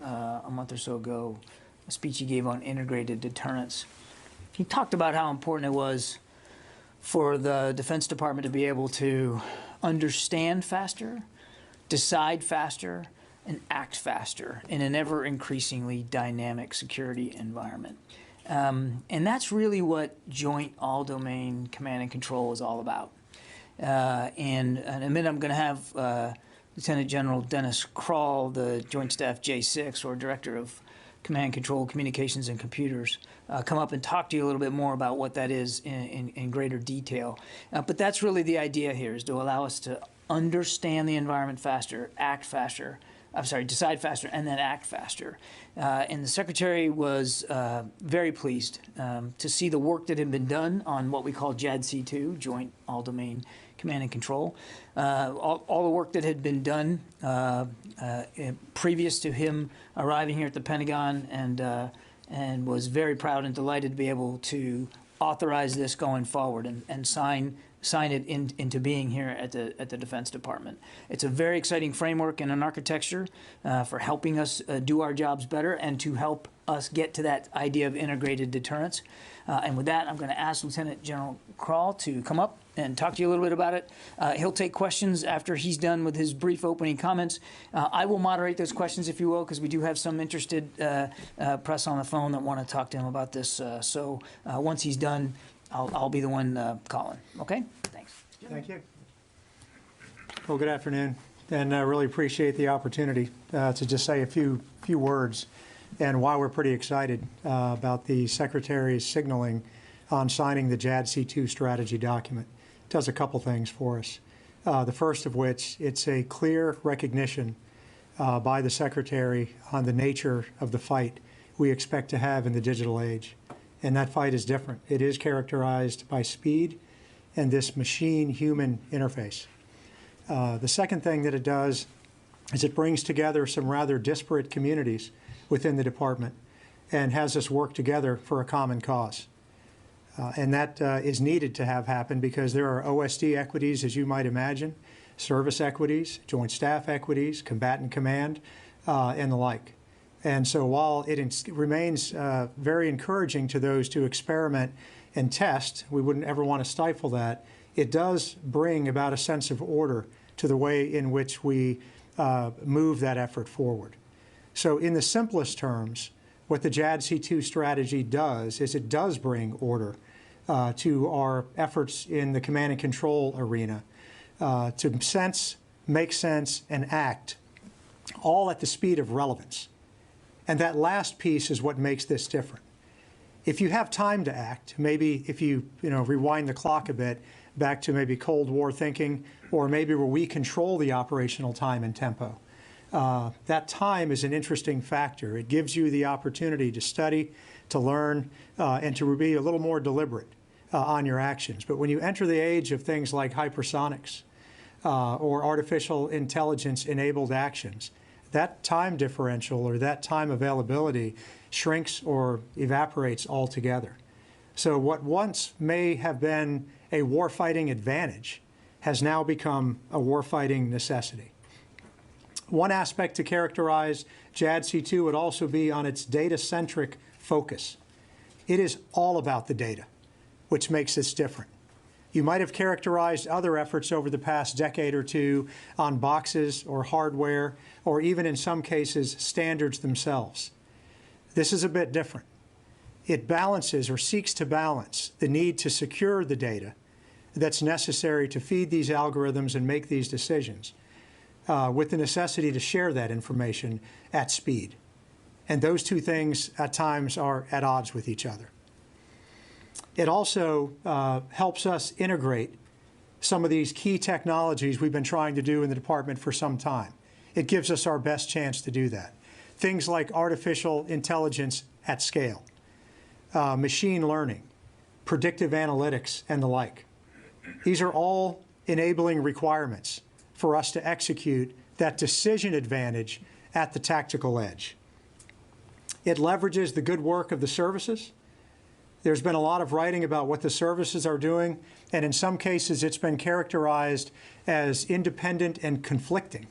a month or so ago, a speech he gave on integrated deterrence. He talked about how important it was for the Defense Department to be able to understand faster, decide faster, and act faster in an ever-increasingly dynamic security environment. And that's really what Joint All-Domain Command and Control is all about. And in a minute, I'm going to have Lieutenant General Dennis Krall, the Joint Staff J6, or Director of Command, Control, Communications, and Computers, come up and talk to you a little bit more about what that is in greater detail. But that's really the idea here, is to allow us to understand the environment faster, act faster, decide faster, and then act faster. And the Secretary was very pleased to see the work that had been done on what we call JADC2, Joint All-Domain Command and Control. All the work that had been done previous to him arriving here at the Pentagon, and was very proud and delighted to be able to authorize this going forward and sign it into being here at the Defense Department. It's a very exciting framework and an architecture for helping us do our jobs better and to help us get to that idea of integrated deterrence. And with that, I'm going to ask Lieutenant General Krall to come up and talk to you a little bit about it. He'll take questions after he's done with his brief opening comments. I will moderate those questions, if you will, because we do have some interested press on the phone that want to talk to him about this. So once he's done, I'll be the one calling. Okay? Thanks. Thank you. Well, good afternoon, and I really appreciate the opportunity to just say a few words and why we're pretty excited about the Secretary's signaling on signing the JADC2 strategy document. It does a couple things for us. The first of which, it's a clear recognition by the Secretary on the nature of the fight we expect to have in the digital age. And that fight is different. It is characterized by speed and this machine-human interface. The second thing that it does is it brings together some rather disparate communities within the department and has us work together for a common cause. And that is needed to have happen because there are OSD equities, as you might imagine, service equities, joint staff equities, combatant command, and the like. And so while it remains very encouraging to those to experiment and test, we wouldn't ever want to stifle that, it does bring about a sense of order to the way in which we move that effort forward. So in the simplest terms, what the JADC2 strategy does is it does bring order to our efforts in the command and control arena to sense, make sense, and act, all at the speed of relevance. And that last piece is what makes this different. If you have time to act, maybe if you rewind the clock a bit back to maybe Cold War thinking, or maybe where we control the operational time and tempo, that time is an interesting factor. It gives you the opportunity to study, to learn, and to be a little more deliberate on your actions. But when you enter the age of things like hypersonics or artificial intelligence-enabled actions, that time differential or that time availability shrinks or evaporates altogether. So what once may have been a warfighting advantage has now become a warfighting necessity. One aspect to characterize JADC2 would also be on its data-centric focus. It is all about the data, which makes this different. You might have characterized other efforts over the past decade or two on boxes or hardware, or even in some cases, standards themselves. This is a bit different. It balances or seeks to balance the need to secure the data that's necessary to feed these algorithms and make these decisions with the necessity to share that information at speed. And those two things at times are at odds with each other. It also helps us integrate some of these key technologies we've been trying to do in the department for some time. It gives us our best chance to do that. Things like artificial intelligence at scale, machine learning, predictive analytics, and the like. These are all enabling requirements for us to execute that decision advantage at the tactical edge. It leverages the good work of the services. There's been a lot of writing about what the services are doing, and in some cases it's been characterized as independent and conflicting.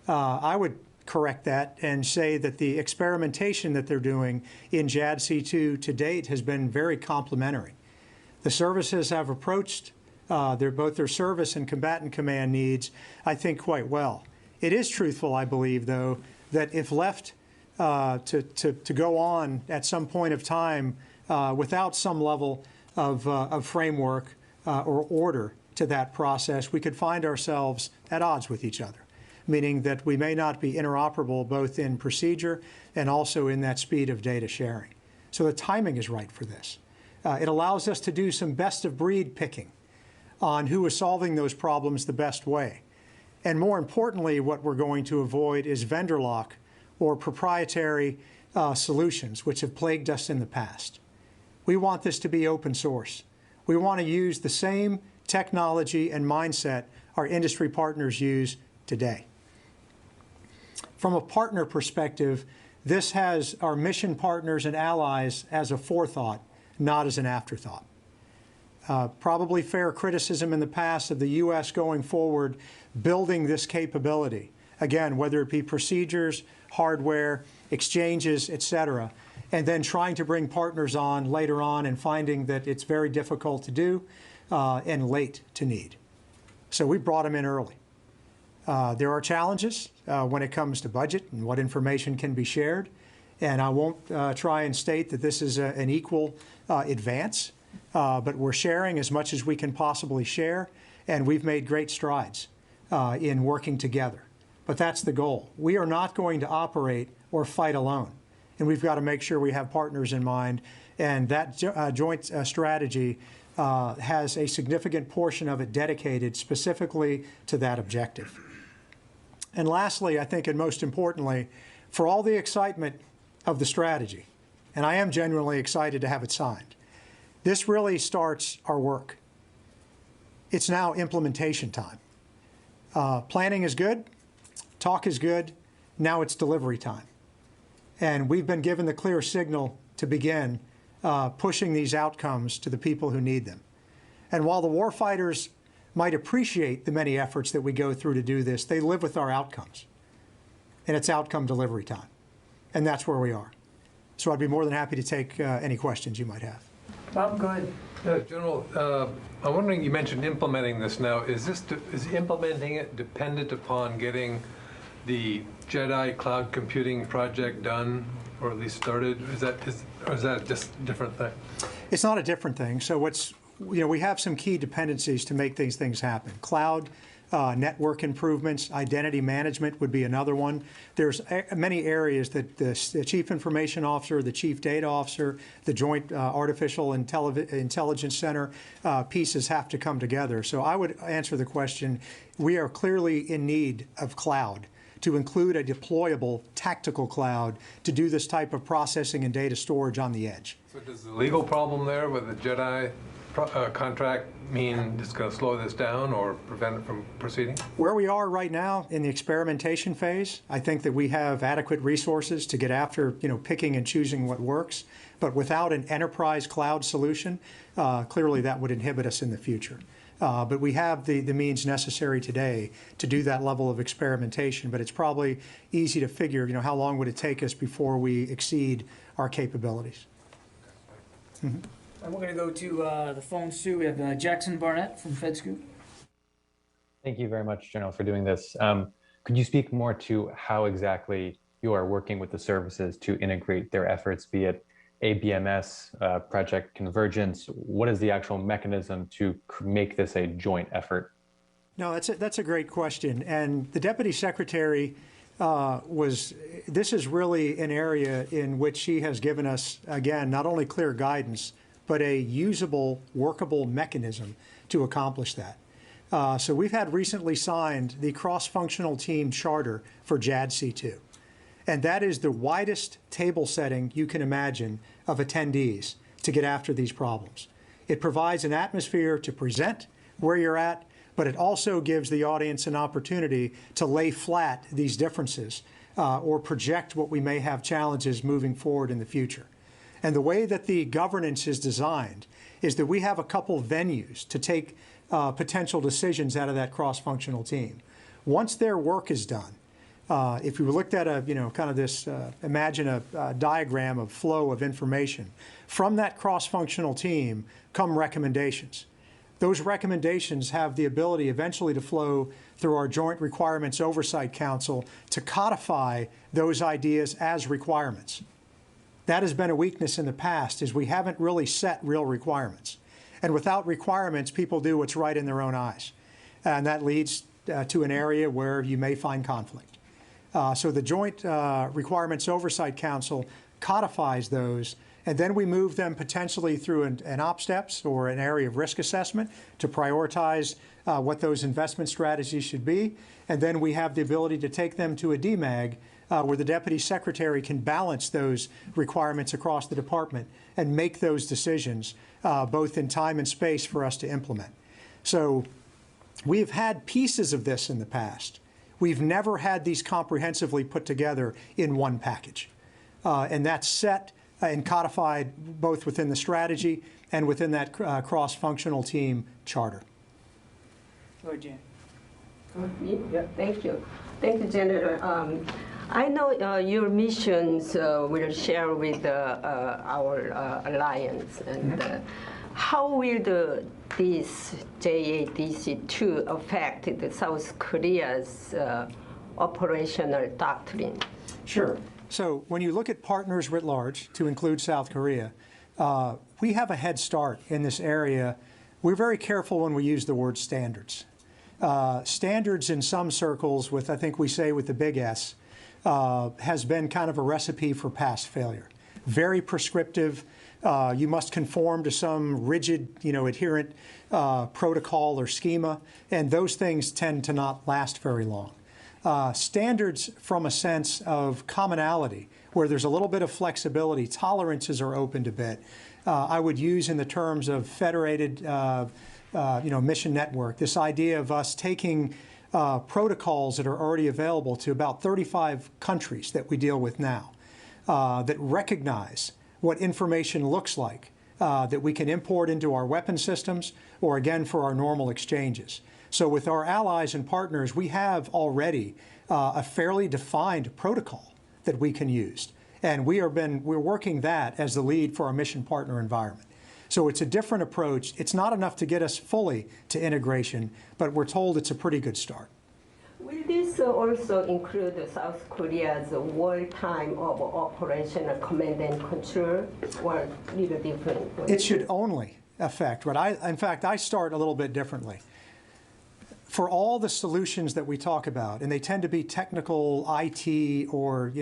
I would correct that and say that the experimentation that they're doing in JADC2 to date has been very complementary. The services have approached both their service and combatant command needs, I think, quite well. It is truthful, I believe, though, that if left to go on at some point of time without some level of framework or order to that process, we could find ourselves at odds with each other, meaning that we may not be interoperable both in procedure and also in that speed of data sharing. So the timing is right for this. It allows us to do some best of breed picking on who is solving those problems the best way. And more importantly, what we're going to avoid is vendor lock or proprietary solutions, which have plagued us in the past. We want this to be open source. We want to use the same technology and mindset our industry partners use today. From a partner perspective, this has our mission partners and allies as a forethought, not as an afterthought. Probably fair criticism in the past of the U.S. going forward, building this capability. Again, whether it be procedures, hardware, exchanges, et cetera, and then trying to bring partners on later on and finding that it's very difficult to do and late to need. So we brought them in early. There are challenges when it comes to budget and what information can be shared. And I won't try and state that this is an equal advance, but we're sharing as much as we can possibly share, and we've made great strides in working together. But that's the goal. We are not going to operate or fight alone, and we've got to make sure we have partners in mind, and that joint strategy has a significant portion of it dedicated specifically to that objective. And lastly, I think, and most importantly, for all the excitement of the strategy, and I am genuinely excited to have it signed, this really starts our work. It's now implementation time. Planning is good, talk is good, now it's delivery time. And we've been given the clear signal to begin pushing these outcomes to the people who need them. And while the warfighters might appreciate the many efforts that we go through to do this, they live with our outcomes. And it's outcome delivery time. And that's where we are. So I'd be more than happy to take any questions you might have. Bob, go ahead. General, I'm wondering, you mentioned implementing this now. Is implementing it dependent upon getting the JEDI cloud computing project done, or at least started? Or is that just a different thing? It's not a different thing. So we have some key dependencies to make these things happen. Cloud, network improvements, identity management would be another one. There's many areas that the Chief Information Officer, the Chief Data Officer, the Joint Artificial Intelligence Center pieces have to come together. So I would answer the question, we are clearly in need of cloud to include a deployable tactical cloud to do this type of processing and data storage on the edge. So does the legal problem there with the JEDI contract mean it's going to slow this down or prevent it from proceeding? Where we are right now in the experimentation phase, I think that we have adequate resources to get after, picking and choosing what works. But without an enterprise cloud solution, clearly that would inhibit us in the future. But we have the means necessary today to do that level of experimentation. But it's probably easy to figure, how long would it take us before we exceed our capabilities. Mm-hmm. And we're going to go to the phones too. We have Jackson Barnett from FedScoop. Thank you very much, General, for doing this. Could you speak more to how exactly you are working with the services to integrate their efforts, be it ABMS, Project Convergence? What is the actual mechanism to make this a joint effort? No, that's a great question. And the Deputy Secretary this is really an area in which she has given us, again, not only clear guidance, but a usable, workable mechanism to accomplish that. So we've had recently signed the cross-functional team charter for JADC2. And that is the widest table setting you can imagine of attendees to get after these problems. It provides an atmosphere to present where you're at, but it also gives the audience an opportunity to lay flat these differences or project what we may have challenges moving forward in the future. And the way that the governance is designed is that we have a couple venues to take potential decisions out of that cross-functional team. Once their work is done, If you looked at kind of this, imagine a diagram of flow of information. From that cross-functional team come recommendations. Those recommendations have the ability eventually to flow through our Joint Requirements Oversight Council to codify those ideas as requirements. That has been a weakness in the past, is we haven't really set real requirements. And without requirements, people do what's right in their own eyes. And that leads to an area where you may find conflict. So the Joint Requirements Oversight Council codifies those, and then we move them potentially through an op steps or an area of risk assessment to prioritize what those investment strategies should be. And then we have the ability to take them to a DMAG where the Deputy Secretary can balance those requirements across the department and make those decisions both in time and space for us to implement. So we've had pieces of this in the past. We've never had these comprehensively put together in one package. And that's set and codified both within the strategy and within that cross-functional team charter. Go ahead, Jan. Yeah, thank you. Thank you, General. I know your missions will share with our alliance. And how will this JADC2 affect the South Korea's operational doctrine? Sure. So when you look at partners writ large, to include South Korea, we have a head start in this area. We're very careful when we use the word standards. Standards in some circles, with I think we say with the big S, has been kind of a recipe for past failure. Very prescriptive. You must conform to some rigid, adherent protocol or schema, and those things tend to not last very long. Standards from a sense of commonality, where there's a little bit of flexibility, tolerances are opened a bit. I would use in the terms of federated mission network, this idea of us taking protocols that are already available to about 35 countries that we deal with now, that recognize what information looks like, that we can import into our weapon systems or, again, for our normal exchanges. So with our allies and partners, we have already a fairly defined protocol that we can use. And we're working that as the lead for our mission partner environment. So it's a different approach. It's not enough to get us fully to integration, but we're told it's a pretty good start. Will this also include South Korea's wartime of operational command and control, or a little different? It should only affect, in fact, I start a little bit differently. For all the solutions that we talk about, and they tend to be technical IT or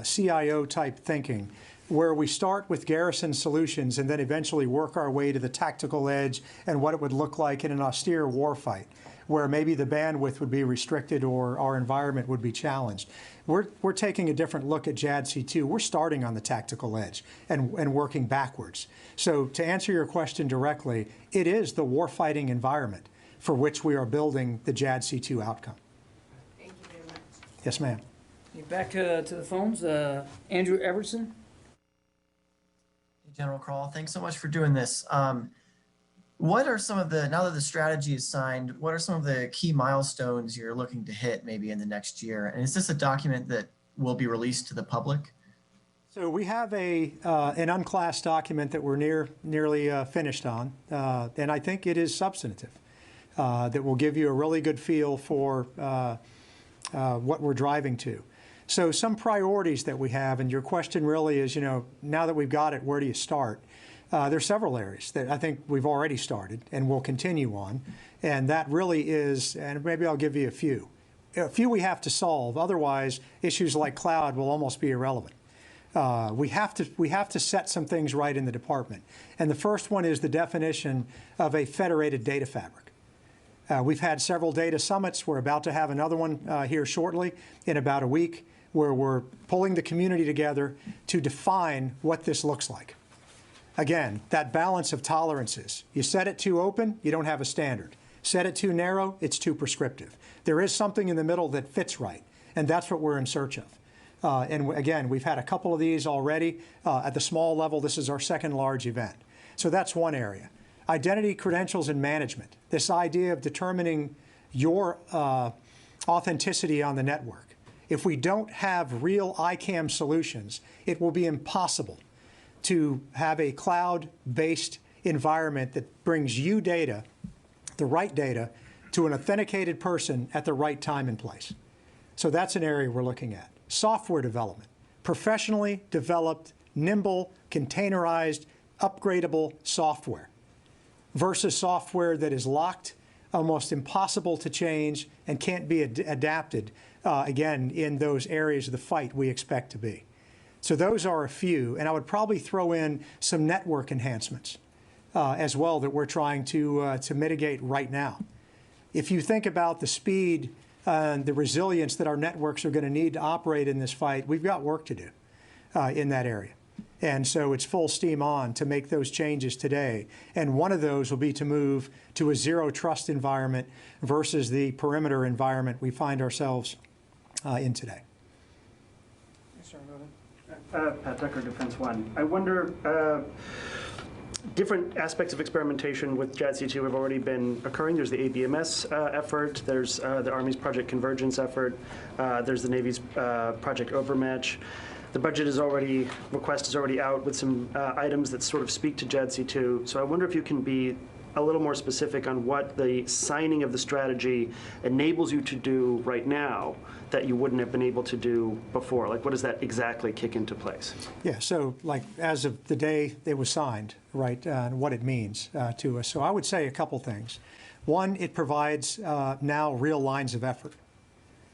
CIO type thinking, where we start with garrison solutions and then eventually work our way to the tactical edge and what it would look like in an austere warfight, where maybe the bandwidth would be restricted or our environment would be challenged. We're taking a different look at JADC2. We're starting on the tactical edge and working backwards. So to answer your question directly, it is the warfighting environment for which we are building the JADC2 outcome. Thank you very much. Yes, ma'am. Back to the phones. Andrew Everson. Hey, General Kroll, thanks so much for doing this. What are some of the, now that the strategy is signed, what are some of the key milestones you're looking to hit maybe in the next year? And is this a document that will be released to the public? So we have an unclassed document that we're nearly finished on, and I think it is substantive. That will give you a really good feel for what we're driving to. So some priorities that we have, and your question really is, now that we've got it, where do you start? There's several areas that I think we've already started and will continue on, and that really is, and maybe I'll give you a few. A few we have to solve, otherwise issues like cloud will almost be irrelevant. We have to set some things right in the department, and the first one is the definition of a federated data fabric. We've had several data summits. We're about to have another one here shortly in about a week, where we're pulling the community together to define what this looks like. Again, that balance of tolerances. You set it too open, you don't have a standard. Set it too narrow, it's too prescriptive. There is something in the middle that fits right, and that's what we're in search of. And again, we've had a couple of these already. At the small level, this is our second large event. So that's one area. Identity, credentials, and management. This idea of determining your authenticity on the network. If we don't have real ICAM solutions, it will be impossible to have a cloud-based environment that brings you data, the right data, to an authenticated person at the right time and place. So that's an area we're looking at. Software development, professionally developed, nimble, containerized, upgradable software versus software that is locked, almost impossible to change, and can't be adapted, again, in those areas of the fight we expect to be. So those are a few, and I would probably throw in some network enhancements as well that we're trying to mitigate right now. If you think about the speed and the resilience that our networks are going to need to operate in this fight, we've got work to do in that area. And so it's full steam on to make those changes today. And one of those will be to move to a zero trust environment versus the perimeter environment we find ourselves in today. Pat Tucker, Defense One. I wonder, different aspects of experimentation with JADC2 have already been occurring. There's the ABMS effort, there's the Army's Project Convergence effort, there's the Navy's Project Overmatch. The budget request is already out with some items that sort of speak to JADC2. So I wonder if you can be a little more specific on what the signing of the strategy enables you to do right now that you wouldn't have been able to do before. Like, what does that exactly kick into place? Yeah, so like as of the day it was signed, right, and what it means to us. So I would say a couple things. One, it provides now real lines of effort.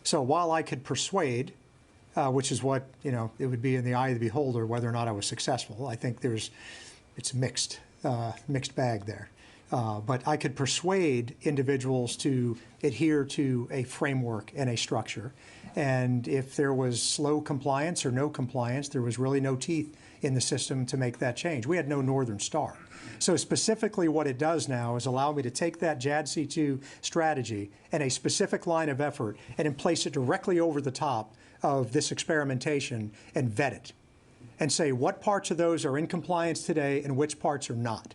So while I could persuade, which is what, you know, it would be in the eye of the beholder whether or not I was successful. I think it's mixed bag there. But I could persuade individuals to adhere to a framework and a structure. And if there was slow compliance or no compliance, there was really no teeth in the system to make that change. We had no Northern Star. So specifically what it does now is allow me to take that JADC2 strategy and a specific line of effort and place it directly over the top of this experimentation and vet it and say what parts of those are in compliance today and which parts are not.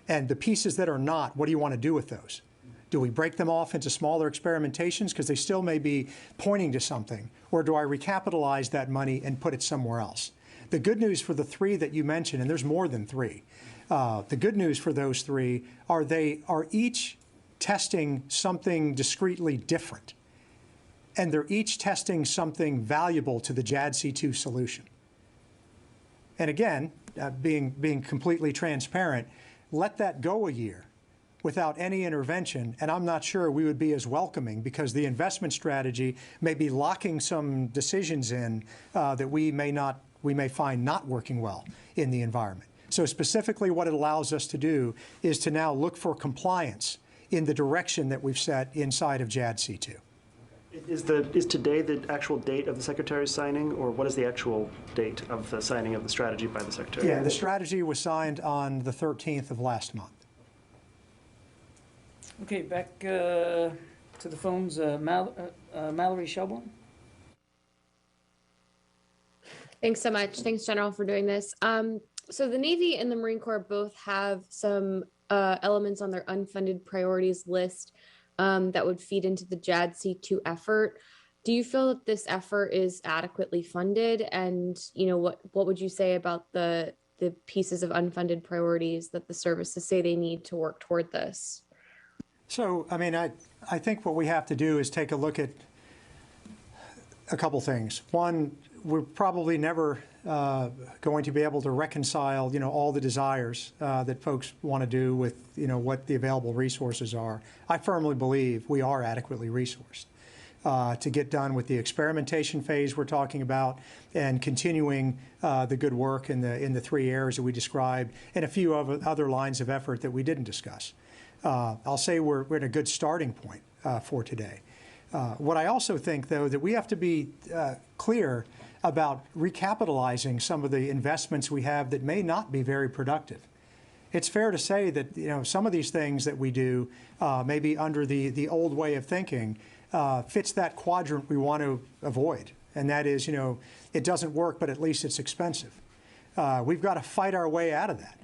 And the pieces that are not, what do you want to do with those? Do we break them off into smaller experimentations because they still may be pointing to something? Or do I recapitalize that money and put it somewhere else? The good news for the three that you mentioned, and there's more than three, the good news for those three are they are each testing something discretely different. And they're each testing something valuable to the JADC2 solution. And again, being completely transparent, let that go a year without any intervention, and I'm not sure we would be as welcoming because the investment strategy may be locking some decisions in that we may find not working well in the environment. So specifically what it allows us to do is to now look for compliance in the direction that we've set inside of JADC2. Is today the actual date of the Secretary's signing, or what is the actual date of the signing of the strategy by the Secretary? Yeah, the strategy was signed on the 13th of last month. Okay, back to the phones. Mallory Shelburne. Thanks so much. Thanks, General, for doing this. So the Navy and the Marine Corps both have some elements on their unfunded priorities list that would feed into the JADC2 effort. Do you feel that this effort is adequately funded? And what would you say about the pieces of unfunded priorities that the services say they need to work toward this? So, I mean, I think what we have to do is take a look at a couple things. One, we're probably never going to be able to reconcile, all the desires that folks want to do with, what the available resources are. I firmly believe we are adequately resourced to get done with the experimentation phase we're talking about and continuing the good work in the three areas that we described and a few other lines of effort that we didn't discuss. I'll say we're at a good starting point for today. What I also think, though, that we have to be clear about recapitalizing some of the investments we have that may not be very productive. It's fair to say that some of these things that we do, maybe under the old way of thinking, fits that quadrant we want to avoid, and that is, it doesn't work, but at least it's expensive. We've got to fight our way out of that,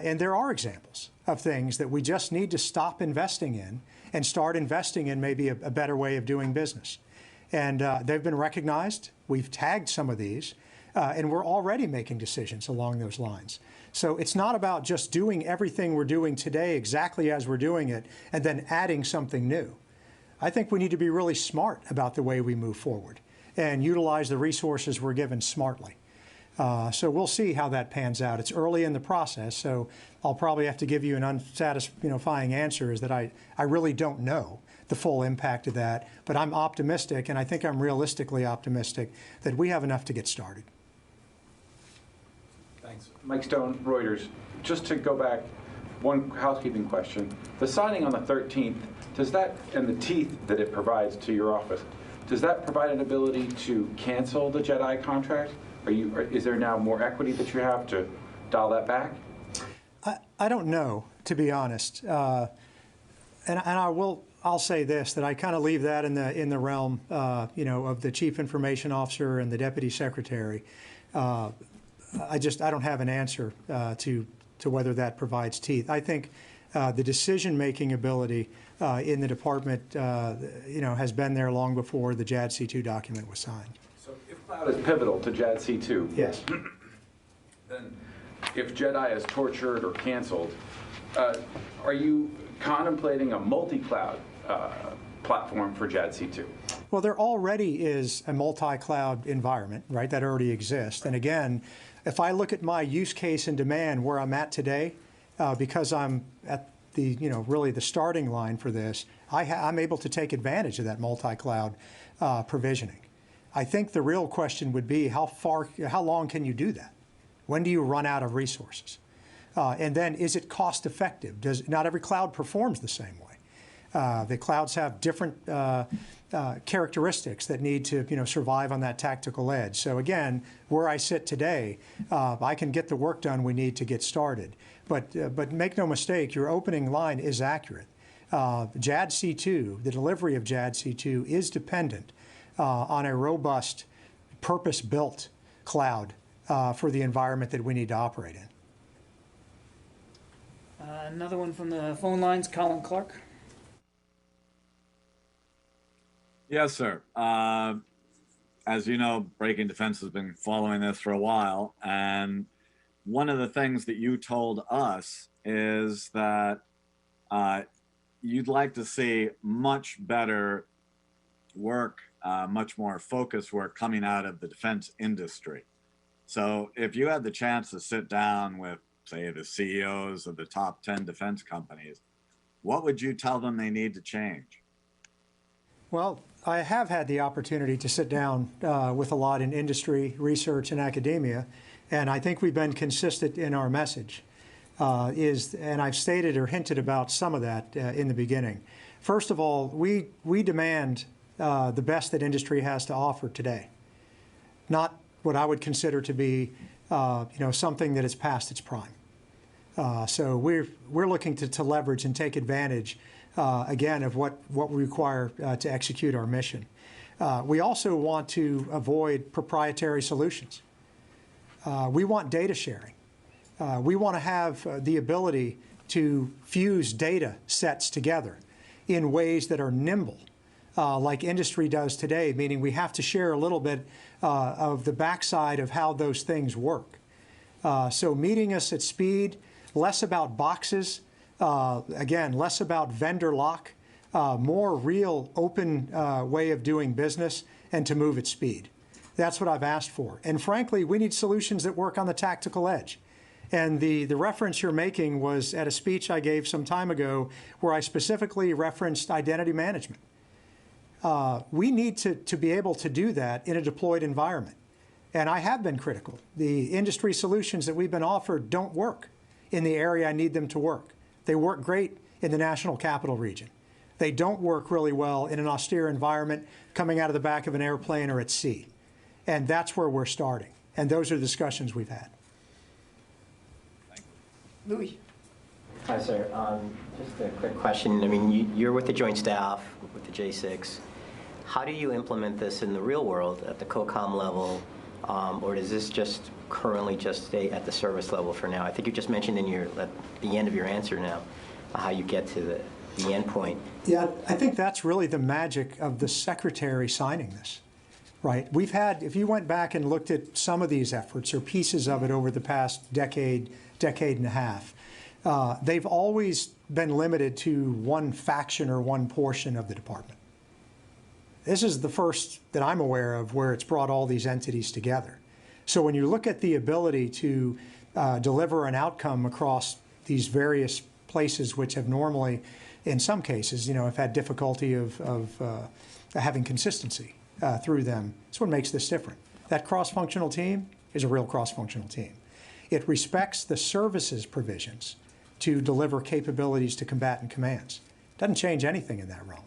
and there are examples of things that we just need to stop investing in and start investing in maybe a better way of doing business. And they've been recognized. We've tagged some of these, and we're already making decisions along those lines. So it's not about just doing everything we're doing today exactly as we're doing it and then adding something new. I think we need to be really smart about the way we move forward and utilize the resources we're given smartly. So we'll see how that pans out. It's early in the process, so I'll probably have to give you an unsatisfying answer, is that I really don't know the full impact of that, but I'm optimistic, and I think I'm realistically optimistic that we have enough to get started. Thanks. Mike Stone, Reuters. Just to go back, one housekeeping question. The signing on the 13th, does that, and the teeth that it provides to your office, does that provide an ability to cancel the JEDI contract? Is there now more equity that you have to dial that back? I don't know, to be honest. And I'll say this, that I kind of leave that in the realm, of the Chief Information Officer and the Deputy Secretary. I don't have an answer to whether that provides teeth. I think the decision-making ability in the department, has been there long before the JADC2 document was signed. So if cloud is pivotal to JADC2, yes. Then if JEDI is tortured or canceled, are you contemplating a multi-cloud platform for JADC2? Well, there already is a multi-cloud environment, right, that already exists. And again, if I look at my use case and demand where I'm at today, because I'm at the, really the starting line for this, I'm able to take advantage of that multi-cloud provisioning. I think the real question would be how long can you do that? When do you run out of resources? And then, is it cost effective? Not every cloud performs the same way. The clouds have different characteristics that need to survive on that tactical edge. So again, where I sit today, I can get the work done we need to get started. But make no mistake, your opening line is accurate. JADC2, the delivery of JADC2 is dependent on a robust, purpose-built cloud for the environment that we need to operate in. Another one from the phone lines, Colin Clark. Yes, sir. As you know, Breaking Defense has been following this for a while, and one of the things that you told us is that you'd like to see much better work, much more focused work coming out of the defense industry. So if you had the chance to sit down with, say, the CEOs of the top 10 defense companies, what would you tell them they need to change? Well, I have had the opportunity to sit down with a lot in industry, research, and academia, and I think we've been consistent in our message. And I've stated or hinted about some of that in the beginning. First of all, we demand the best that industry has to offer today, not what I would consider to be something that is past its prime. So we're looking to leverage and take advantage again of what we require to execute our mission. We also want to avoid proprietary solutions. We want data sharing. We want to have the ability to fuse data sets together in ways that are nimble, like industry does today, meaning we have to share a little bit of the backside of how those things work. So meeting us at speed, less about boxes, again, less about vendor lock, more real open way of doing business and to move at speed. That's what I've asked for. And frankly, we need solutions that work on the tactical edge. And the reference you're making was at a speech I gave some time ago where I specifically referenced identity management. We need to be able to do that in a deployed environment. And I have been critical. The industry solutions that we've been offered don't work in the area I need them to work. They work great in the national capital region. They don't work really well in an austere environment coming out of the back of an airplane or at sea. And that's where we're starting. And those are the discussions we've had. Louis. Hi, sir. Just a quick question. I mean, you're with the Joint Staff, with the J6. How do you implement this in the real world at the COCOM level, or does this just currently just stay at the service level for now? I think you just mentioned at the end of your answer now how you get to the endpoint. Yeah, I think that's really the magic of the Secretary signing this, right? We've had, if you went back and looked at some of these efforts or pieces of it over the past decade and a half, they've always been limited to one faction or one portion of the department. This is the first that I'm aware of where it's brought all these entities together. So when you look at the ability to deliver an outcome across these various places which have normally, in some cases, have had difficulty of having consistency through them, that's what makes this different. That cross-functional team is a real cross-functional team. It respects the services provisions to deliver capabilities to combatant commands. Doesn't change anything in that realm.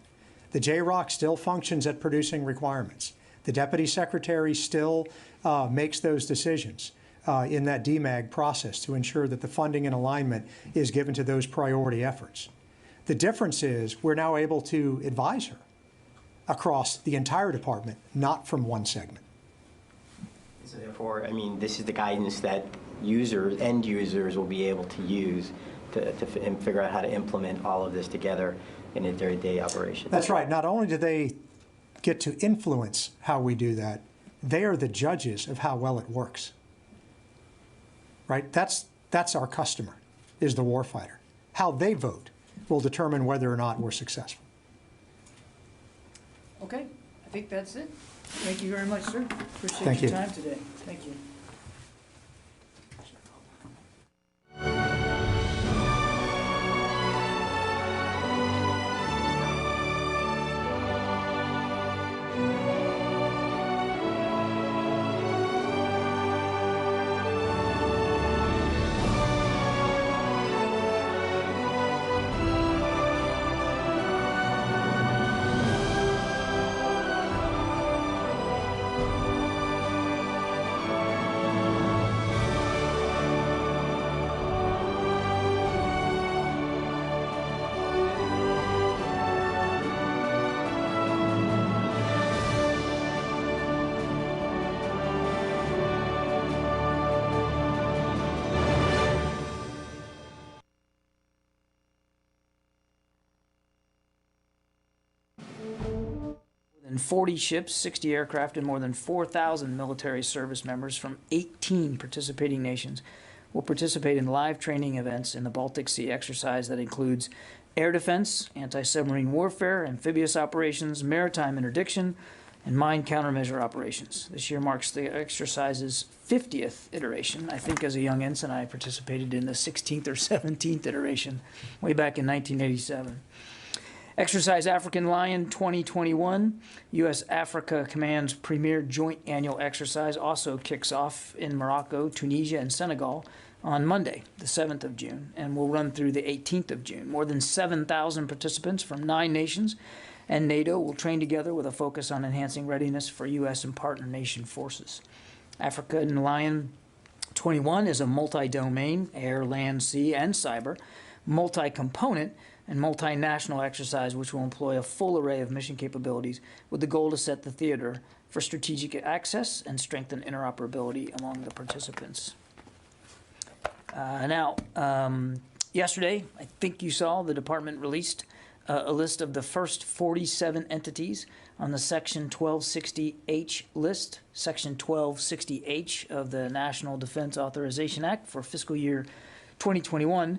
The JROC still functions at producing requirements. The Deputy Secretary still makes those decisions in that DMAG process to ensure that the funding and alignment is given to those priority efforts. The difference is we're now able to advise her across the entire department, not from one segment. So therefore, I mean, this is the guidance that end users will be able to use to figure out how to implement all of this together in a day-to-day operation. That's right. Not only do they get to influence how we do that, they are the judges of how well it works. Right? That's our customer, is the warfighter. How they vote will determine whether or not we're successful. Okay, I think that's it. Thank you very much, sir. Appreciate Thank your you. time today. Thank you. More than 40 ships, 60 aircraft, and more than 4,000 military service members from 18 participating nations will participate in live training events in the Baltic Sea exercise that includes air defense, anti-submarine warfare, amphibious operations, maritime interdiction, and mine countermeasure operations. This year marks the exercise's 50th iteration. I think as a young ensign, I participated in the 16th or 17th iteration way back in 1987. Exercise African Lion 2021, U.S. Africa Command's premier joint annual exercise, also kicks off in Morocco, Tunisia, and Senegal on Monday, the 7th of June, and will run through the 18th of June. More than 7,000 participants from 9 nations and NATO will train together with a focus on enhancing readiness for U.S. and partner nation forces. African Lion 21 is a multi-domain, air, land, sea, and cyber, multi-component, and multinational exercise which will employ a full array of mission capabilities with the goal to set the theater for strategic access and strengthen interoperability among the participants. Yesterday, I think you saw the department released a list of the first 47 entities on the Section 1260H list. Section 1260H of the National Defense Authorization Act for fiscal year 2021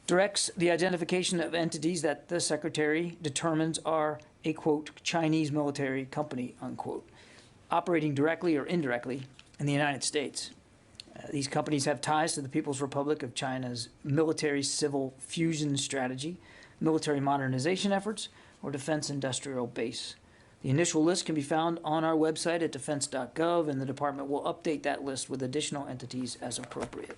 directs the identification of entities that the Secretary determines are a, quote, Chinese military company, unquote, operating directly or indirectly in the United States. These companies have ties to the People's Republic of China's military-civil fusion strategy, military modernization efforts, or defense industrial base. The initial list can be found on our website at defense.gov, and the department will update that list with additional entities as appropriate.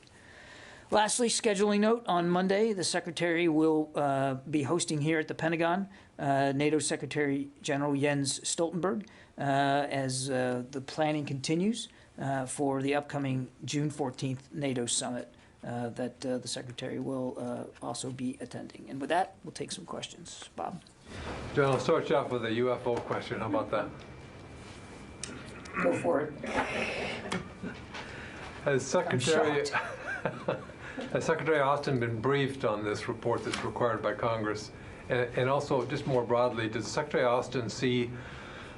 Lastly, scheduling note, on Monday, the Secretary will be hosting here at the Pentagon NATO Secretary General Jens Stoltenberg as the planning continues for the upcoming June 14th NATO summit that the Secretary will also be attending. And with that, we'll take some questions. Bob? John, I'll start you off with a UFO question. How about that? Go for it. Has Secretary Austin been briefed on this report that's required by Congress? And also, just more broadly, does Secretary Austin see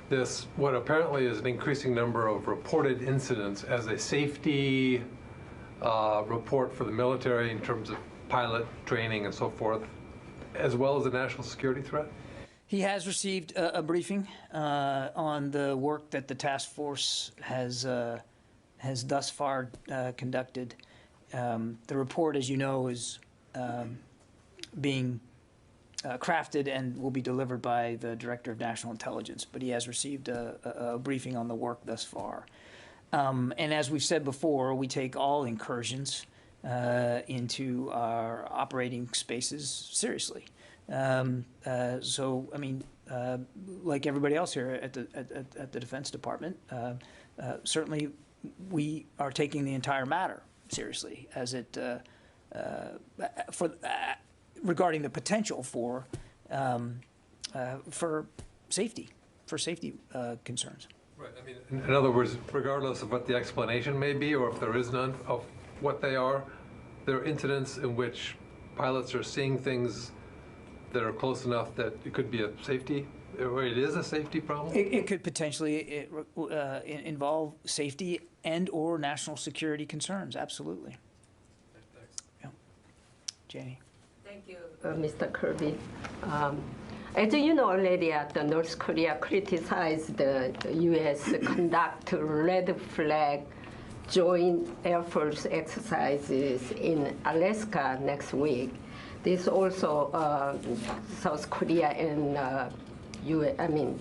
this, what apparently is an increasing number of reported incidents, as a safety report for the military in terms of pilot training and so forth, as well as a national security threat? He has received a briefing on the work that the task force has thus far conducted. The report, as you know, is being crafted and will be delivered by the Director of National Intelligence, but he has received a briefing on the work thus far. And as we've said before, we take all incursions into our operating spaces seriously. So, I mean, like everybody else here at the Defense Department, certainly we are taking the entire matter seriously as it regarding the potential for safety concerns. Right. I mean, in other words, regardless of what the explanation may be, or if there is none of what they are, there are incidents in which pilots are seeing things that are close enough that it could be a safety, or it is a safety problem? It could potentially involve safety and/or national security concerns. Absolutely. Thanks. Yeah. Janie. Thank you, Mr. Kirby. As you know already, North Korea criticized the U.S. conduct red flag joint Air Force exercises in Alaska next week. This also South Korea and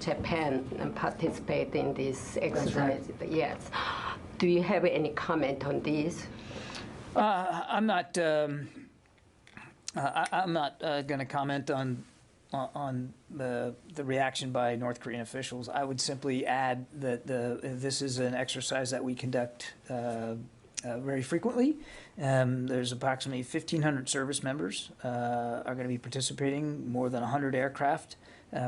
Japan participate in this exercise. Right. Yes. Do you have any comment on this? I'm not going to comment on the reaction by North Korean officials. I would simply add that this is an exercise that we conduct very frequently. There's approximately 1,500 service members are going to be participating, more than 100 aircraft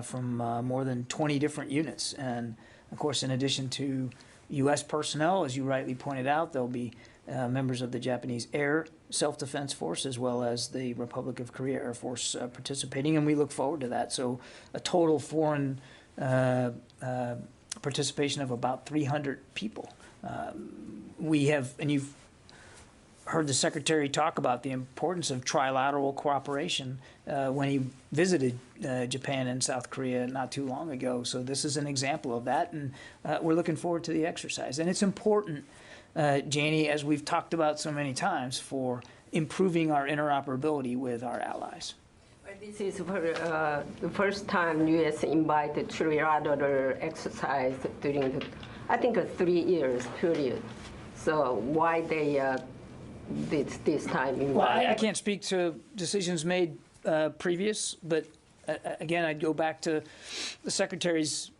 from more than 20 different units. And of course, in addition to U.S. personnel, as you rightly pointed out, there'll be members of the Japanese Air Self-Defense Force as well as the Republic of Korea Air Force participating, and we look forward to that. So a total foreign participation of about 300 people. We have, and you've heard the Secretary talk about the importance of trilateral cooperation when he visited Japan and South Korea not too long ago. So this is an example of that, and we're looking forward to the exercise. And it's important, Janie, as we've talked about so many times, for improving our interoperability with our allies. This is the first time U.S. invited trilateral exercise during the, I think, a 3 years period. So why they did this time invite? Well, I can't speak to decisions made previous, but again, I'd go back to the Secretary's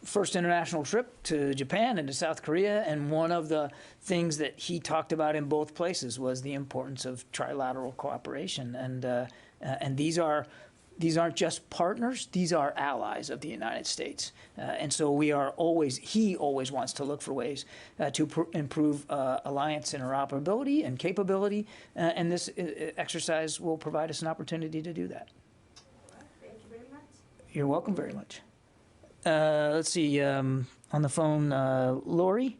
first international trip to Japan and to South Korea, and one of the things that he talked about in both places was the importance of trilateral cooperation. And these aren't just partners; these are allies of the United States. And so he always wants to look for ways to improve alliance interoperability and capability, and this exercise will provide us an opportunity to do that. Thank you very much. You're welcome very much. Let's see, on the phone, Lori.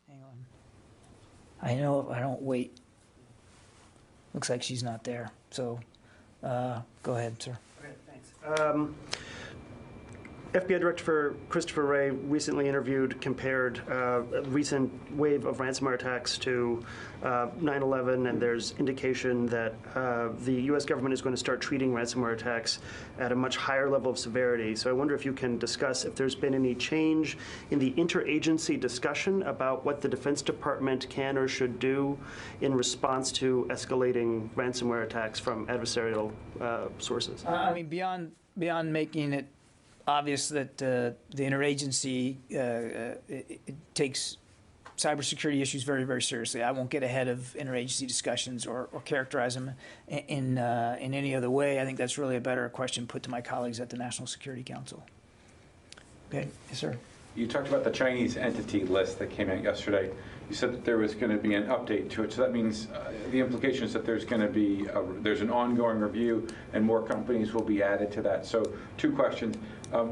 Hang on. I know if I don't wait. Looks like she's not there. So go ahead, sir. Okay, thanks. FBI Director Christopher Wray recently compared a recent wave of ransomware attacks to 9/11, and there's indication that the U.S. government is going to start treating ransomware attacks at a much higher level of severity. So I wonder if you can discuss if there's been any change in the interagency discussion about what the Defense Department can or should do in response to escalating ransomware attacks from adversarial sources. I mean, beyond making it obvious that the interagency it takes cybersecurity issues very, very seriously. I won't get ahead of interagency discussions or characterize them in any other way. I think that's really a better question put to my colleagues at the National Security Council. Okay, yes, sir. You talked about the Chinese entity list that came out yesterday. you said that there was going to be an update to it. So that means the implication is that there's going to be there's an ongoing review, and more companies will be added to that. So 2 questions.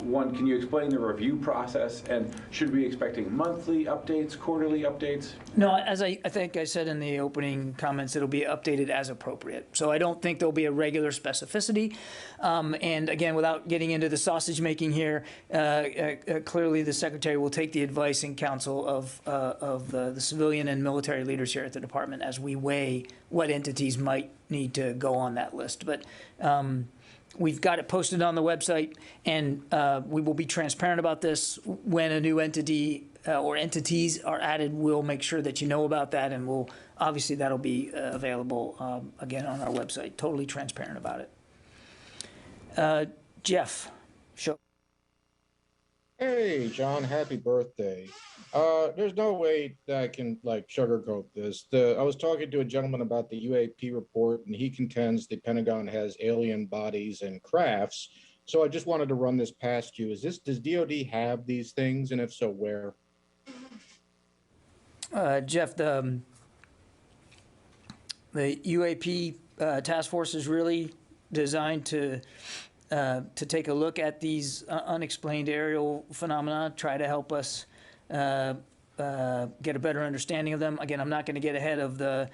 One, can you explain the review process, and should we be expecting monthly updates, quarterly updates? No, as I think I said in the opening comments, it'll be updated as appropriate. So I don't think there'll be a regular specificity. And again, without getting into the sausage making here, clearly the Secretary will take the advice and counsel of the civilian and military leaders here at the department as we weigh what entities might need to go on that list. But we've got it posted on the website, and we will be transparent about this. When a new entity or entities are added, we'll make sure that you know about that, and we'll obviously that'll be available again on our website. Totally transparent about it. Jeff, show. Hey, John, happy birthday. There's no way that I can sugarcoat this. I was talking to a gentleman about the UAP report, and he contends the Pentagon has alien bodies and crafts. So I just wanted to run this past you. Does DOD have these things, and if so, where? Jeff, the UAP task force is really designed to take a look at these unexplained aerial phenomena, try to help us get a better understanding of them. Again, I'm not going to get ahead of the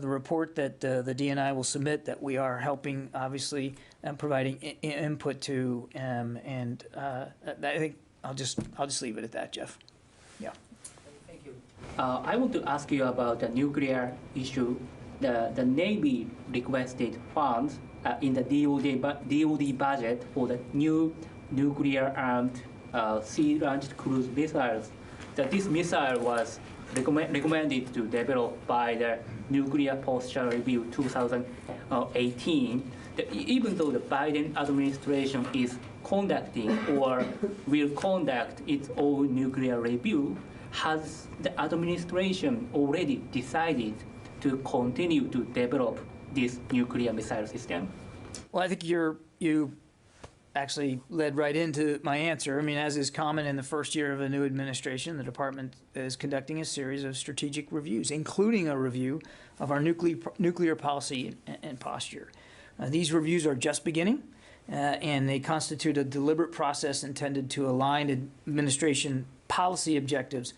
report that the DNI will submit, that we are helping, obviously, providing input to, and I think I'll just leave it at that, Jeff. Yeah. Thank you. I want to ask you about the nuclear issue. The Navy requested funds in the DOD budget for the new nuclear-armed sea-launched cruise missiles. This missile was recommended to develop by the Nuclear Posture Review 2018. Even though the Biden administration is conducting or will conduct its own nuclear review, has the administration already decided to continue to develop this nuclear missile system? Well, I think you actually led right into my answer. I mean, as is common in the first year of a new administration, the department is conducting a series of strategic reviews, including a review of our nuclear policy and posture. These reviews are just beginning, and they constitute a deliberate process intended to align administration policy objectives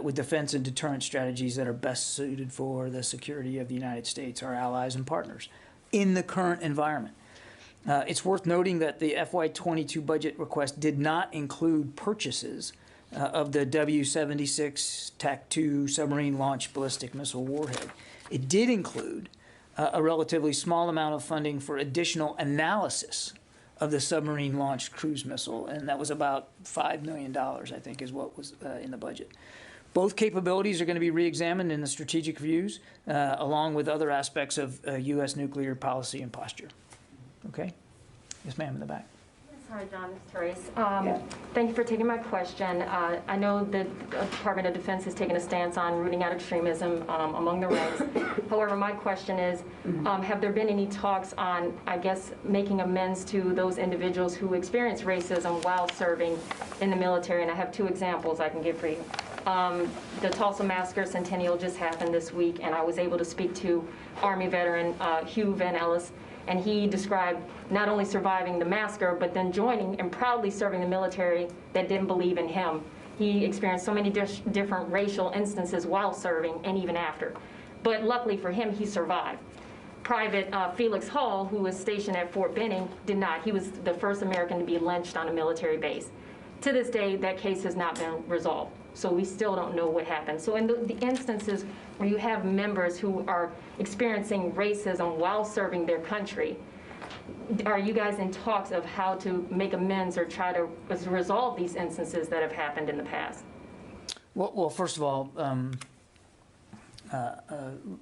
with defense and deterrent strategies that are best suited for the security of the United States, our allies and partners, in the current environment. It's worth noting that the FY22 budget request did not include purchases of the W-76 TAC-2 submarine launched ballistic missile warhead. It did include a relatively small amount of funding for additional analysis of the submarine launched cruise missile, and that was about $5 million, I think, is what was in the budget. Both capabilities are going to be re-examined in the strategic reviews, along with other aspects of U.S. nuclear policy and posture. Okay? Yes, ma'am, in the back. Yes, hi, John. It's Therese. Thank you for taking my question. I know the Department of Defense has taken a stance on rooting out extremism among the ranks. However, my question is, have there been any talks on, I guess, making amends to those individuals who experienced racism while serving in the military? And I have 2 examples I can give for you. The Tulsa Massacre Centennial just happened this week, and I was able to speak to Army veteran Hugh Van Ellis, and he described not only surviving the massacre, but then joining and proudly serving the military that didn't believe in him. He experienced so many different racial instances while serving and even after. But luckily for him, he survived. Private Felix Hall, who was stationed at Fort Benning, did not. He was the first American to be lynched on a military base. To this day, that case has not been resolved. So we still don't know what happened. So in the instances where you have members who are experiencing racism while serving their country, are you guys in talks of how to make amends or try to resolve these instances that have happened in the past? Well, first of all,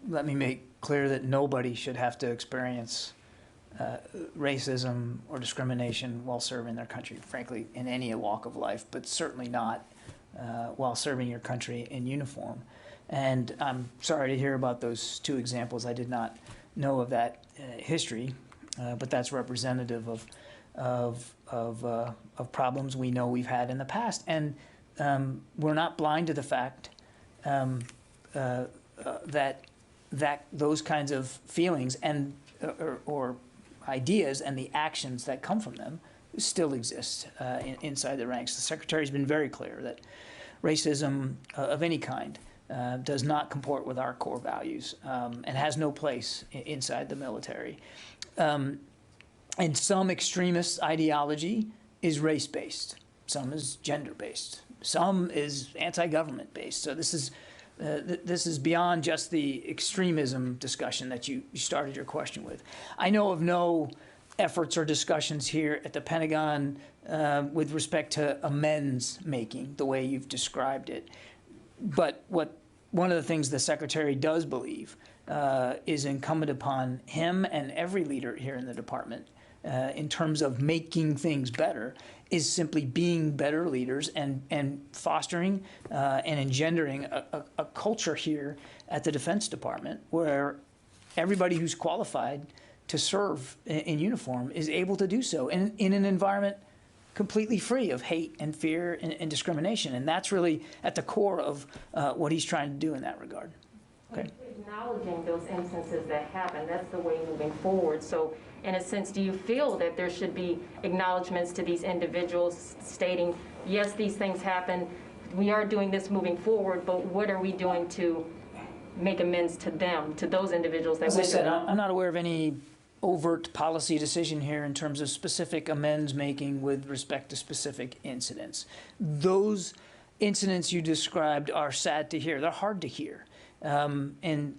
let me make clear that nobody should have to experience racism or discrimination while serving their country, frankly, in any walk of life, but certainly not while serving your country in uniform. And I'm sorry to hear about those 2 examples. I did not know of that history, but that's representative of problems we know we've had in the past. And we're not blind to the fact that those kinds of feelings and or ideas and the actions that come from them still exist inside the ranks. The Secretary's been very clear that racism of any kind does not comport with our core values and has no place inside the military. And some extremist ideology is race-based, some is gender-based, some is anti-government based. So this is beyond just the extremism discussion that you started your question with. I know of no efforts or discussions here at the Pentagon with respect to amends making, the way you've described it. But one of the things the Secretary does believe is incumbent upon him and every leader here in the department in terms of making things better is simply being better leaders and fostering and engendering a culture here at the Defense Department where everybody who's qualified to serve in uniform is able to do so in an environment completely free of hate and fear and discrimination. And that's really at the core of what he's trying to do in that regard. Okay. Acknowledging those instances that happen, that's the way moving forward. So in a sense, do you feel that there should be acknowledgments to these individuals stating, yes, these things happen, we are doing this moving forward, but what are we doing to make amends to them, to those individuals that As I said, I'm not aware of any overt policy decision here in terms of specific amends making with respect to specific incidents. Those incidents you described are sad to hear. They're hard to hear. And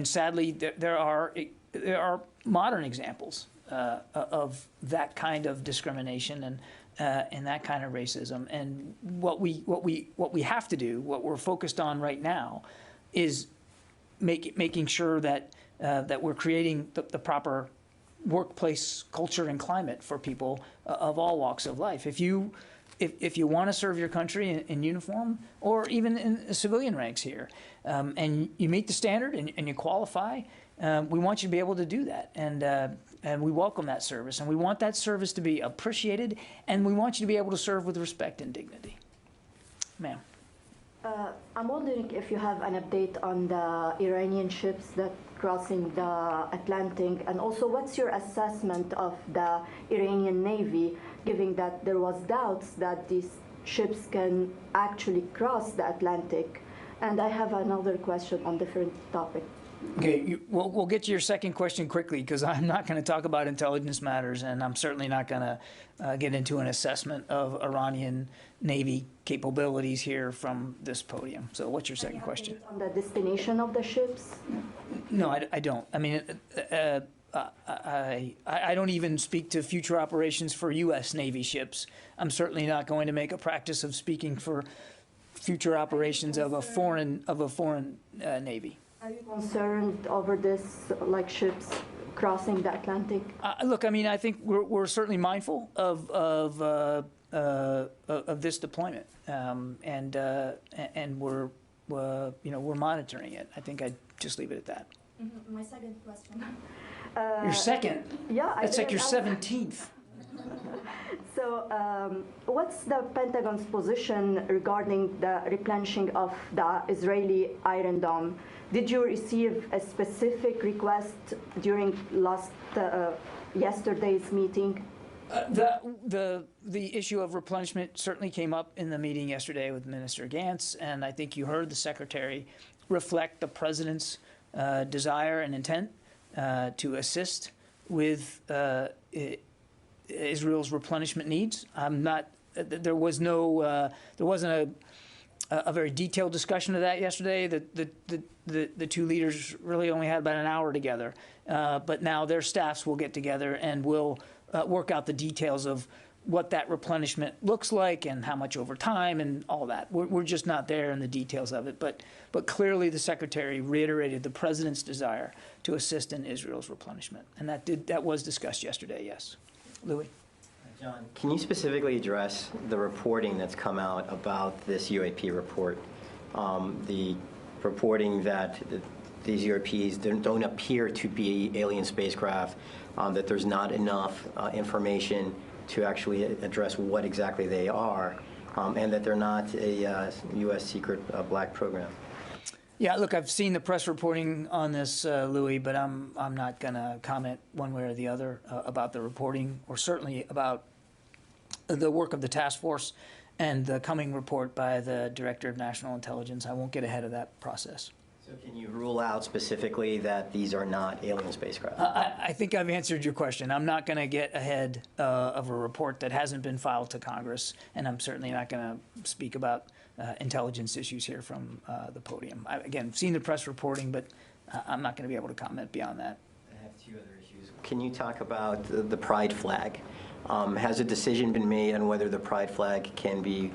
sadly, there are modern examples of that kind of discrimination and that kind of racism. And what we have to do, what we're focused on right now, is making sure that we're creating the proper workplace culture and climate for people of all walks of life. If you want to serve your country in uniform or even in civilian ranks here, and you meet the standard and you qualify, we want you to be able to do that. And we welcome that service. And we want that service to be appreciated. And we want you to be able to serve with respect and dignity. Ma'am. I'm wondering if you have an update on the Iranian ships that crossing the Atlantic, and also what's your assessment of the Iranian Navy, given that there was doubts that these ships can actually cross the Atlantic. And I have another question on different topic. Okay, we'll get to your second question quickly because I'm not going to talk about intelligence matters, and I'm certainly not going to get into an assessment of Iranian Navy capabilities here from this podium. So what's your second question? On the destination of the ships? No, I don't. I mean, I don't even speak to future operations for U.S. Navy ships. I'm certainly not going to make a practice of speaking for future operations of a foreign Navy. Are you concerned over this, like ships crossing the Atlantic? Look, I mean, I think we're certainly mindful of this deployment, and we're we're monitoring it. I think I'd just leave it at that. Mm-hmm. My second question. Your second? Yeah. That's like your 17th. So what's the Pentagon's position regarding the replenishing of the Israeli Iron Dome? Did you receive a specific request during yesterday's meeting? The issue of replenishment certainly came up in the meeting yesterday with Minister Gantz, and I think you heard the Secretary reflect the President's desire and intent to assist with Israel's replenishment needs. There wasn't a very detailed discussion of that yesterday. The two leaders really only had about an hour together, but now their staffs will get together and will work out the details of what that replenishment looks like and how much over time and all that. We're just not there in the details of it, but clearly the Secretary reiterated the President's desire to assist in Israel's replenishment, and that was discussed yesterday. Yes, Louis. John, can you specifically address the reporting that's come out about this UAP report? The reporting that these UAPs don't appear to be alien spacecraft, that there's not enough information to actually address what exactly they are. and that they're not a U.S. secret black program? Yeah, look, I've seen the press reporting on this, Louis, but I'm not going to comment one way or the other about the reporting, or certainly about the work of the task force and the coming report by the Director of National Intelligence. I won't get ahead of that process. So can you rule out specifically that these are not alien spacecraft? I think I've answered your question. I'm not going to get ahead of a report that hasn't been filed to Congress, and I'm certainly not going to speak about intelligence issues here from the podium. Again, seen the press reporting, but I'm not going to be able to comment beyond that. I have two other issues. Can you talk about the pride flag? Has a decision been made on whether the pride flag can be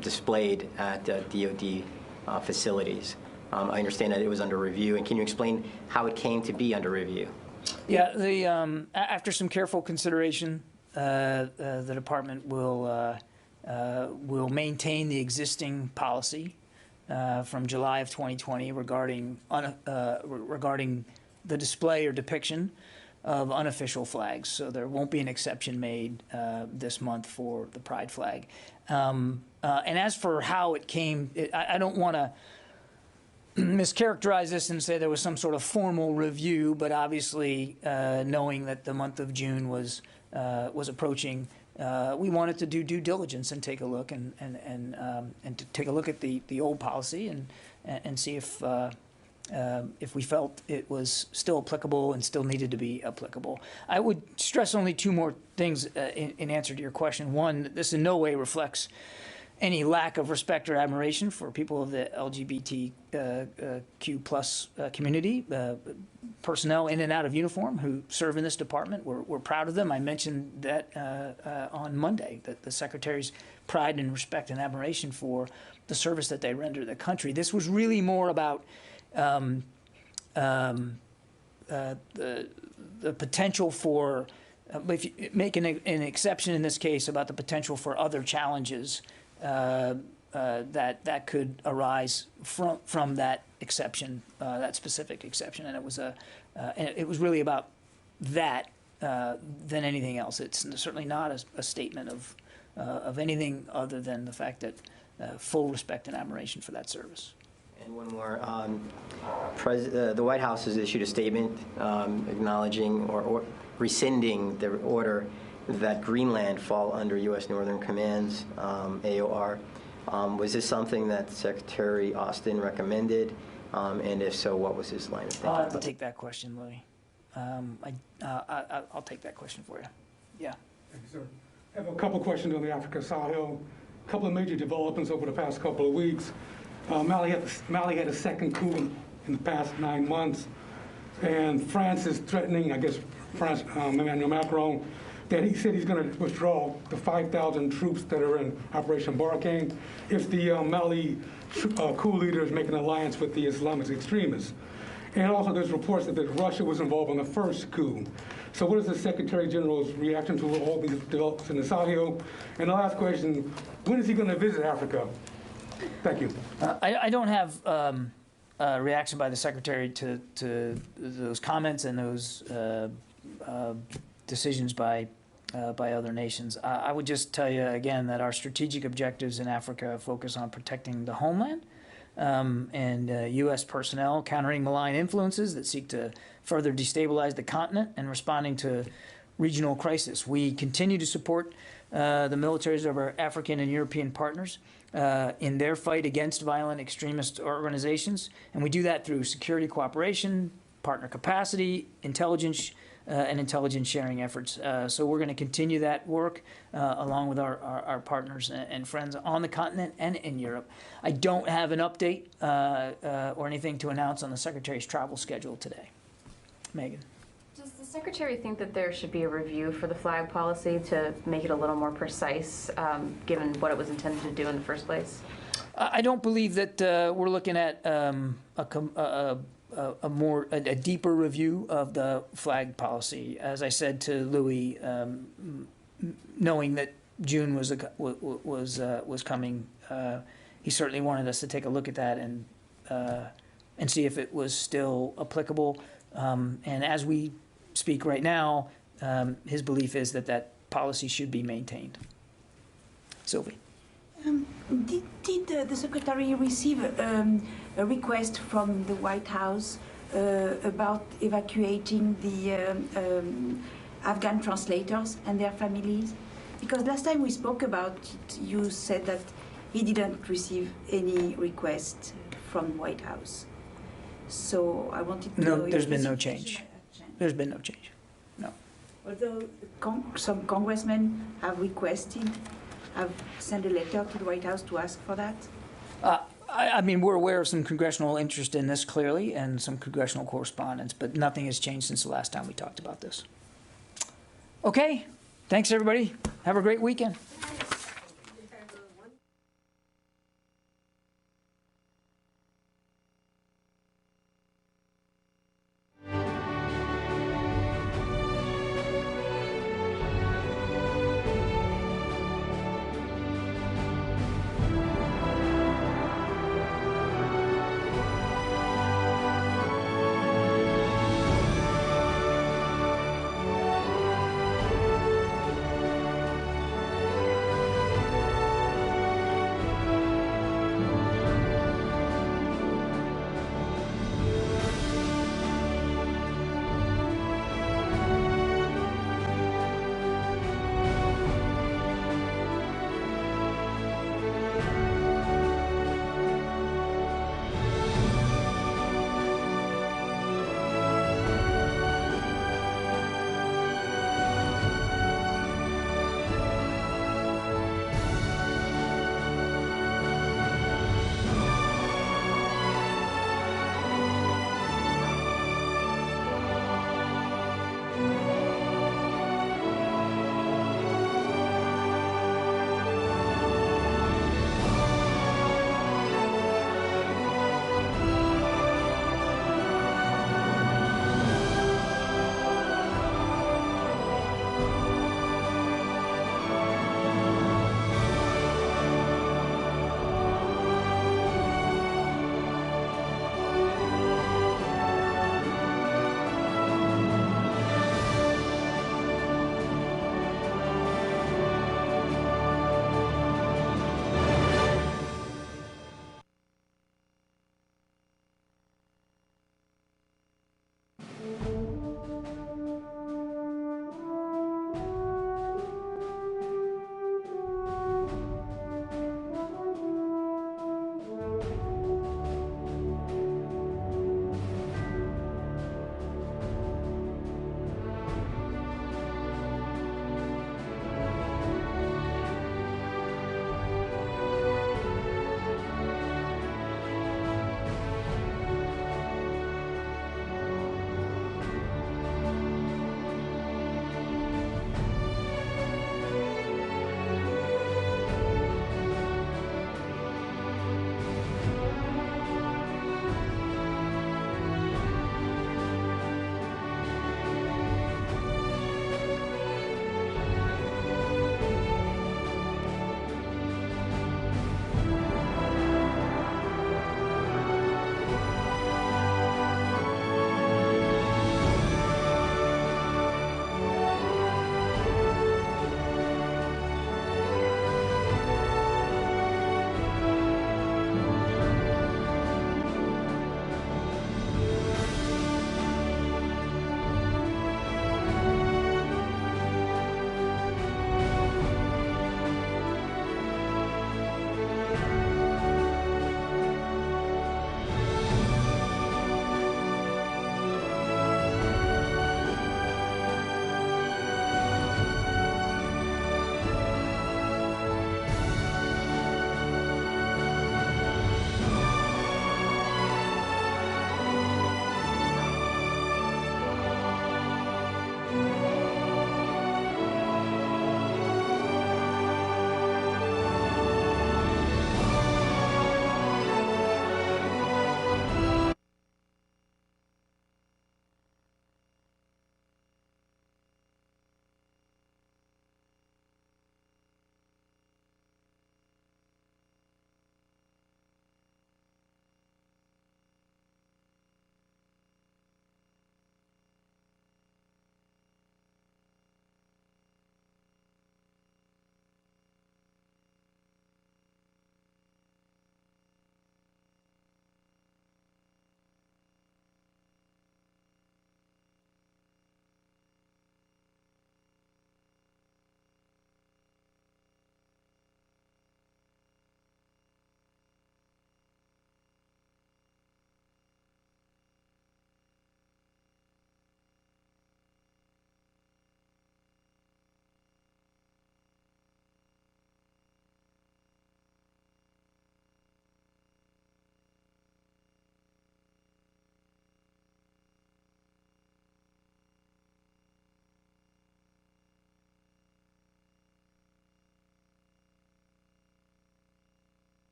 displayed at DOD facilities? I understand that it was under review, and can you explain how it came to be under review? Yeah, after some careful consideration, the department will maintain the existing policy from July of 2020 regarding the display or depiction of unofficial flags. So there won't be an exception made this month for the pride flag. And as for how it came, I don't want to mischaracterize this and say there was some sort of formal review, but obviously knowing that the month of June was approaching, we wanted to do due diligence and take a look and to take a look at the old policy and see if we felt it was still applicable and still needed to be applicable. I would stress only two more things in answer to your question. One, this in no way reflects any lack of respect or admiration for people of the LGBTQ plus community, personnel in and out of uniform who serve in this department. We're proud of them. I mentioned that on Monday, that the Secretary's pride and respect and admiration for the service that they render the country. This was really more about the potential for, if you make an exception in this case about the potential for other challenges that could arise from that exception, that specific exception, and it was really about that than anything else. It's certainly not a statement of anything other than the fact that full respect and admiration for that service. And one more. The White House has issued a statement acknowledging or rescinding the order that Greenland fall under U.S. Northern Command's AOR. Was this something that Secretary Austin recommended? And if so, what was his line of thinking? I'll have to take that question, Louis. I'll take that question for you. Yeah. Thank you, sir. I have a couple questions on the Africa Sahel. A couple of major developments over the past couple of weeks. Mali had a second coup in the past 9 months, and France is threatening, I guess, Emmanuel Macron, that he said he's going to withdraw the 5,000 troops that are in Operation Barkhane if the Mali coup leaders make an alliance with the Islamist extremists. And also there's reports that Russia was involved in the first coup. So what is the Secretary General's reaction to all these developments in the Sahel? And the last question, when is he going to visit Africa? Thank you. I don't have a reaction by the Secretary to those comments and those decisions by other nations. I would just tell you again that our strategic objectives in Africa focus on protecting the homeland and U.S. personnel, countering malign influences that seek to further destabilize the continent, and responding to regional crisis. We continue to support the militaries of our African and European partners in their fight against violent extremist organizations, and we do that through security cooperation, partner capacity, intelligence, and intelligence sharing efforts. So we're going to continue that work along with our partners and friends on the continent and in Europe. I don't have an update or anything to announce on the Secretary's travel schedule today. Megan. Does the Secretary think that there should be a review for the flag policy to make it a little more precise, given what it was intended to do in the first place? I don't believe that we're looking at a deeper review of the flag policy. As I said to Louis, knowing that June was coming, he certainly wanted us to take a look at that and see if it was still applicable. And as we speak right now, his belief is that that policy should be maintained. Sylvie. Did the Secretary receive a request from the White House about evacuating the Afghan translators and their families? Because last time we spoke about it, you said that he didn't receive any request from White House. So I wanted to know. No, there's been no change. There's been no change. No. Although some congressmen have sent a letter to the White House to ask for that. I mean, we're aware of some congressional interest in this clearly and some congressional correspondence, but nothing has changed since the last time we talked about this. Okay, thanks everybody. Have a great weekend.